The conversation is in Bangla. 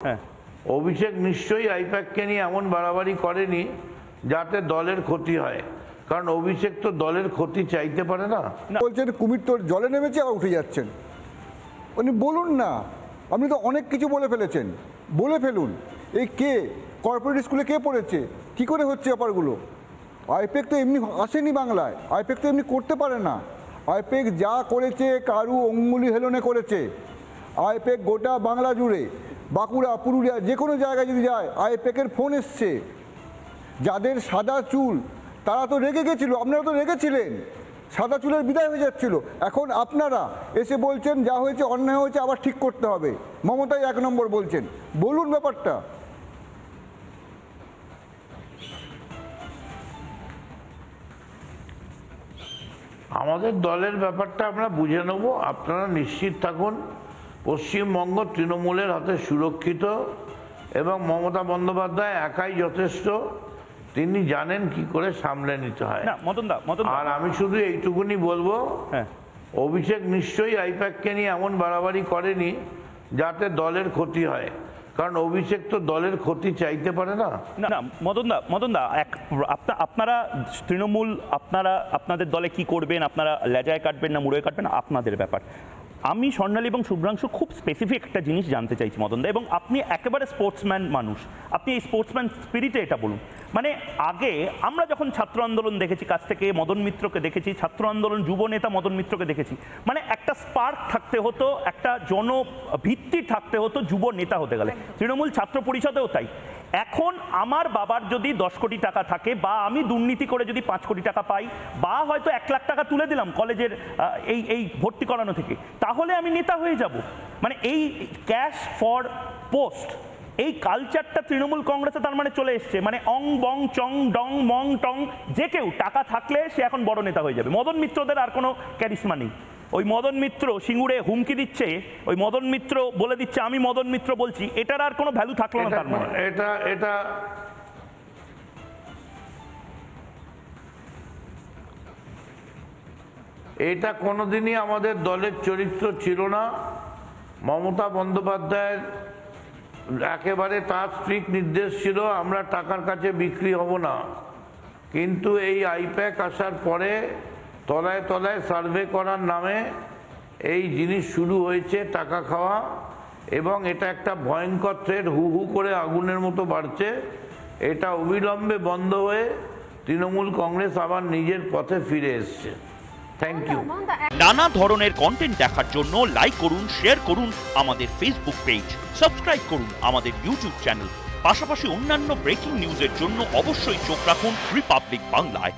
হ্যাঁ, অভিষেক নিশ্চয়ই আইপ্যাককে নিয়ে এমন বাড়াবাড়ি করেনি যাতে দলের ক্ষতি হয়, কারণ অভিষেক তো দলের ক্ষতি চাইতে পারে না। বলছেন কুমির তো জলে নেমেছে আর উঠে যাচ্ছেন, উনি বলুন না, আপনি তো অনেক কিছু বলে ফেলেছেন, বলে ফেলুন। এই কে কর্পোরেট স্কুলে কে পড়েছে, কি করে হচ্ছে ব্যাপারগুলো? আইপ্যাক তো এমনি আসেনি বাংলায়, আইপ্যাক তো এমনি করতে পারে না। আইপ্যাক যা করেছে কারু অঙ্গুলি হেলনে করেছে। আইপ্যাক গোটা বাংলা জুড়ে, বাঁকুড়া, পুরুলিয়া, যে কোনো জায়গায় যদি যায় আইপ্যাকের ফোন এসছে। যাদের সাদা চুল তারা তো রেগে গেছিল, আপনারা তো রেগেছিলেন, সাদা চুলের বিদায় হয়ে যাচ্ছিল। এখন আপনারা এসে বলছেন যা হয়েছে অন্যায় হয়েছে আবার ঠিক করতে হবে, মমতাই 1 নম্বর বলছেন। বলুন ব্যাপারটা। আমাদের দলের ব্যাপারটা আমরা বুঝে নেব, আপনারা নিশ্চিত থাকুন। পশ্চিমবঙ্গ তৃণমূলের হাতে সুরক্ষিত এবং মমতা বন্দ্যোপাধ্যায় একাই যথেষ্ট। তিনি জানেন কি করে সামলে নিতে হয়। আর আমি শুধু এইটুকুনি বলবো, অভিষেক নিশ্চয়ই আইপ্যাককে নিয়ে এমন বাড়াবাড়ি করেনি যাতে দলের ক্ষতি হয়, কারণ অভিষেক তো দলের ক্ষতি চাইতে পারে না। না মদনদা, আপনারা তৃণমূল, আপনাদের দলে কি করবেন, আপনারা লেজায় কাটবেন না মুড়ে কাটবেন, আপনাদের ব্যাপার। আমি স্বর্ণালী এবং শুভ্রাংশু খুব স্পেসিফিক একটা জিনিস জানতে চাইছি মদনদা, এবং আপনি একেবারে স্পোর্টসম্যান মানুষ, আপনি এই স্পোর্টসম্যান স্পিরিটে এটা বলুন। মানে আগে আমরা যখন ছাত্র আন্দোলন দেখেছি, কাছ থেকে মদন মিত্রকে দেখেছি, ছাত্র আন্দোলন যুব নেতা মদন মিত্রকে দেখেছি, মানে একটা স্পার্ক থাকতে হতো, একটা জনভিত্তি থাকতে হতো যুব নেতা হতে গেলে। তৃণমূল ছাত্র পরিষদেও তাই। এখন আমার বাবার যদি 10 কোটি টাকা থাকে, বা আমি দুর্নীতি করে যদি 5 কোটি টাকা পাই, বা হয়তো 1 লাখ টাকা তুলে দিলাম কলেজের এই ভর্তি করানো থেকে, তাহলে আমি নেতা হয়ে যাব। মানে এই ক্যাশ ফর পোস্ট, এই কালচারটা তৃণমূল কংগ্রেসে তার মানে চলে এসছে। মানে অং বং চং ডং মং টং, যে কেউ টাকা থাকলে সে এখন বড় নেতা হয়ে যাবে। মদন মিত্রদের আর কোনো ক্যারিশমা নেই। ওই মদন মিত্র সিঙ্গুরে হুমকি দিচ্ছে, ওই মদন মিত্র বলে দিচ্ছে আমি মদন মিত্র বলছি, এটার আর কোনো ভ্যালু থাকলো না। তার মানে এটা কোনোদিনই আমাদের দলের চরিত্র ছিল না। মমতা বন্দ্যোপাধ্যায়ের একেবারে তার স্ট্রিক্ট নির্দেশ ছিল আমরা টাকার কাছে বিক্রি হব না। কিন্তু এই আইপ্যাক আসার পরে তলায় তলায় সার্ভে করার নামে এই জিনিস শুরু হয়েছে, টাকা খাওয়া, এবং এটা একটা ভয়ঙ্কর থ্রেট, হু হু করে আগুনের মতো বাড়ছে। এটা অবিলম্বে বন্ধ হয়ে তৃণমূল কংগ্রেস আবার নিজের পথে ফিরে এসছে। Thank you. নানা ধরনের কন্টেন্ট দেখার জন্য লাইক করুন, শেয়ার করুন আমাদের ফেসবুক পেজ, সাবস্ক্রাইব করুন আমাদের ইউটিউব চ্যানেল। পাশাপাশি অন্যান্য ব্রেকিং নিউজের জন্য অবশ্যই চোখ রাখুন রিপাবলিক বাংলায়।